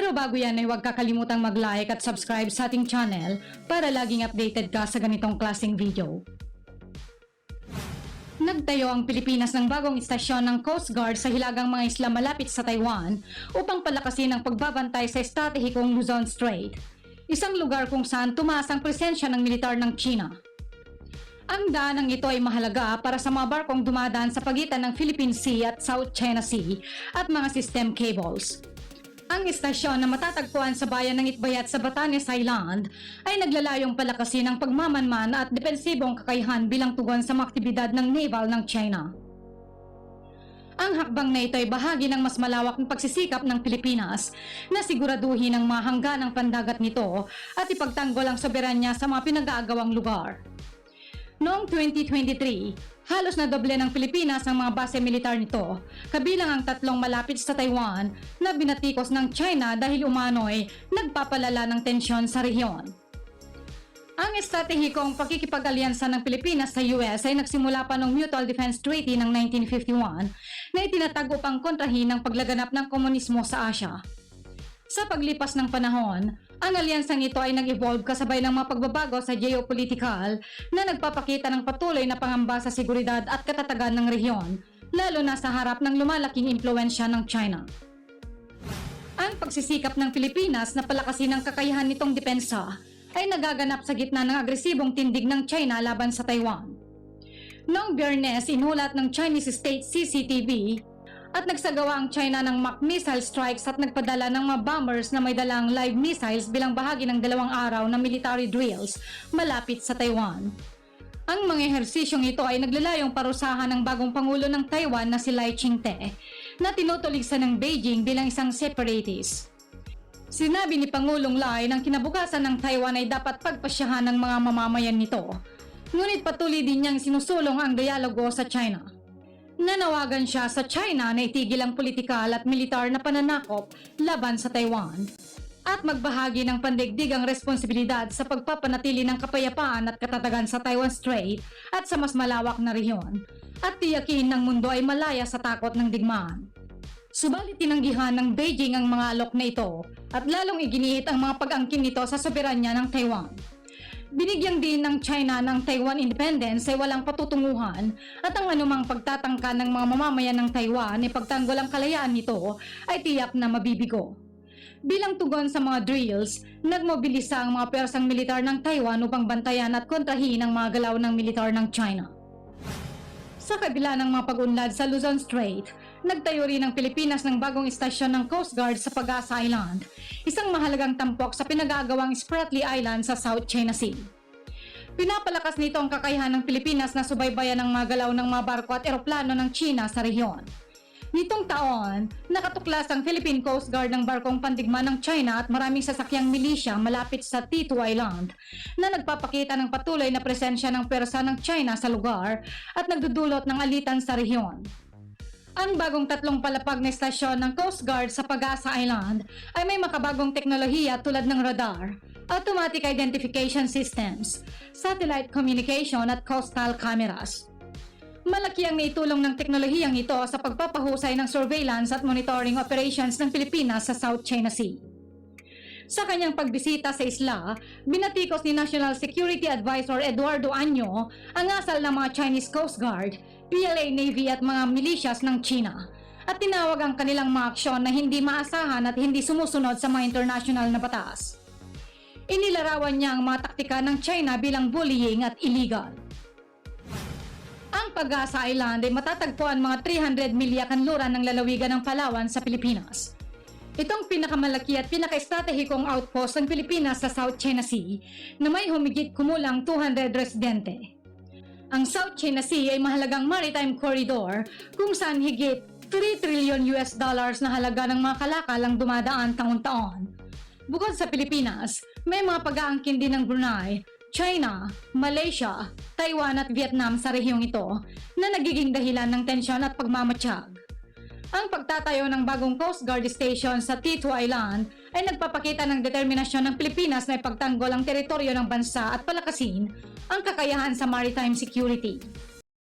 Pero bago yan ay huwag kakalimutang mag-like at subscribe sa ating channel para laging updated ka sa ganitong klaseng video. Nagtayo ang Pilipinas ng bagong istasyon ng Coast Guard sa hilagang mga isla malapit sa Taiwan upang palakasin ang pagbabantay sa estratehikong Luzon Strait, isang lugar kung saan tumaas ang presensya ng militar ng China. Ang daanang ito ay mahalaga para sa mga barkong dumadaan sa pagitan ng Philippine Sea at South China Sea at mga system cables. Ang istasyon na matatagpuan sa bayan ng Itbayat sa Batanes Island ay naglalayong palakasin ang pagmamanman at depensibong kakayahan bilang tugon sa mga aktibidad ng naval ng China. Ang hakbang na ito ay bahagi ng mas malawak na pagsisikap ng Pilipinas na siguraduhin ang mga hangganang pandagat nito at ipagtanggol ang soberanya sa mga pinag-aagawang lugar. Noong 2023, halos na doble ng Pilipinas ang mga base militar nito, kabilang ang 3 malapit sa Taiwan na binatikos ng China dahil umano'y nagpapalala ng tensyon sa rehiyon. Ang estratehikong pakikipag-alyansa ng Pilipinas sa US ay nagsimula pa noong Mutual Defense Treaty ng 1951 na itinatag upang kontrahin ang paglaganap ng komunismo sa Asia. Sa paglipas ng panahon, ang alyansang ito ay nag-evolve kasabay ng mga pagbabago sa geopolitical na nagpapakita ng patuloy na pangamba sa seguridad at katatagan ng rehiyon, lalo na sa harap ng lumalaking impluensya ng China. Ang pagsisikap ng Pilipinas na palakasin ang kakayahan nitong depensa ay nagaganap sa gitna ng agresibong tindig ng China laban sa Taiwan. Noong Biyernes, inulat ng Chinese State CCTV at nagsagawa ang China ng mock missile strikes at nagpadala ng mga bombers na may dalang live missiles bilang bahagi ng 2 araw na military drills malapit sa Taiwan. Ang mga ehersisyong ito ay naglalayong parusahan ng bagong pangulo ng Taiwan na si Lai Ching-te na tinutuligsan ng Beijing bilang isang separatist. Sinabi ni Pangulong Lai ng kinabukasan ng Taiwan ay dapat pagpasyahan ng mga mamamayan nito, ngunit patuloy din niyang sinusulong ang dialogo sa China. Nanawagan siya sa China na itigil ang politikal at militar na pananakop laban sa Taiwan at magbahagi ng pandaigdigang responsibilidad sa pagpapanatili ng kapayapaan at katatagan sa Taiwan Strait at sa mas malawak na rehiyon at tiyakin ng mundo ay malaya sa takot ng digmaan. Subalit tinanggihan ng Beijing ang mga alok na ito at lalong iginiit ang mga pag-angkin nito sa soberanya ng Taiwan. Binigyang din ng China ng Taiwan independence ay walang patutunguhan at ang anumang pagtatangka ng mga mamamayan ng Taiwan ay pagtanggol ang kalayaan nito ay tiyak na mabibigo. Bilang tugon sa mga drills, nagmobilisa ang mga persang militar ng Taiwan upang bantayan at kontrahin ang mga galaw ng militar ng China. Sa kabila ng mga pag-unlad sa Luzon Strait, nagtayo rin ang Pilipinas ng bagong istasyon ng Coast Guard sa Pag-asa Island, isang mahalagang tampok sa pinag-aagawang Spratly Island sa South China Sea. Pinapalakas nito ang kakayahan ng Pilipinas na subaybayan ang mga galaw ng mga barko at eroplano ng China sa rehiyon. Nitong taon, nakatuklas ang Philippine Coast Guard ng barkong pandigma ng China at maraming sasakyang milisya malapit sa T2 Island na nagpapakita ng patuloy na presensya ng pwersa ng China sa lugar at nagdudulot ng alitan sa rehiyon. Ang bagong 3 palapag na estasyon ng Coast Guard sa Pag-asa Island ay may makabagong teknolohiya tulad ng radar, automatic identification systems, satellite communication at coastal cameras. Malaki ang naitulong ng teknolohiyang ito sa pagpapahusay ng surveillance at monitoring operations ng Pilipinas sa South China Sea. Sa kanyang pagbisita sa isla, binatikos ni National Security Advisor Eduardo Año ang asal ng mga Chinese Coast Guard, PLA Navy at mga militias ng China at tinawag ang kanilang mga aksyon na hindi maasahan at hindi sumusunod sa mga international na batas. Inilarawan niya ang mga taktika ng China bilang bullying at illegal. Ang Pag-asa Island ay matatagpuan mga 300 milya kanluran ng lalawigan ng Palawan sa Pilipinas. Itong pinakamalaki at pinaka-estratehikong outpost ng Pilipinas sa South China Sea na may humigit kumulang 200 residente. Ang South China Sea ay mahalagang maritime corridor kung saan higit $3 trillion na halaga ng mga kalakal ang dumadaan taon-taon. Bukod sa Pilipinas, may mga pag-aangkin din ng Brunei, China, Malaysia, Taiwan at Vietnam sa rehiyong ito na nagiging dahilan ng tensyon at pagmamatsyag. Ang pagtatayo ng bagong Coast Guard Station sa T2 Island ay nagpapakita ng determinasyon ng Pilipinas na ipagtanggol ang teritoryo ng bansa at palakasin ang kakayahan sa maritime security.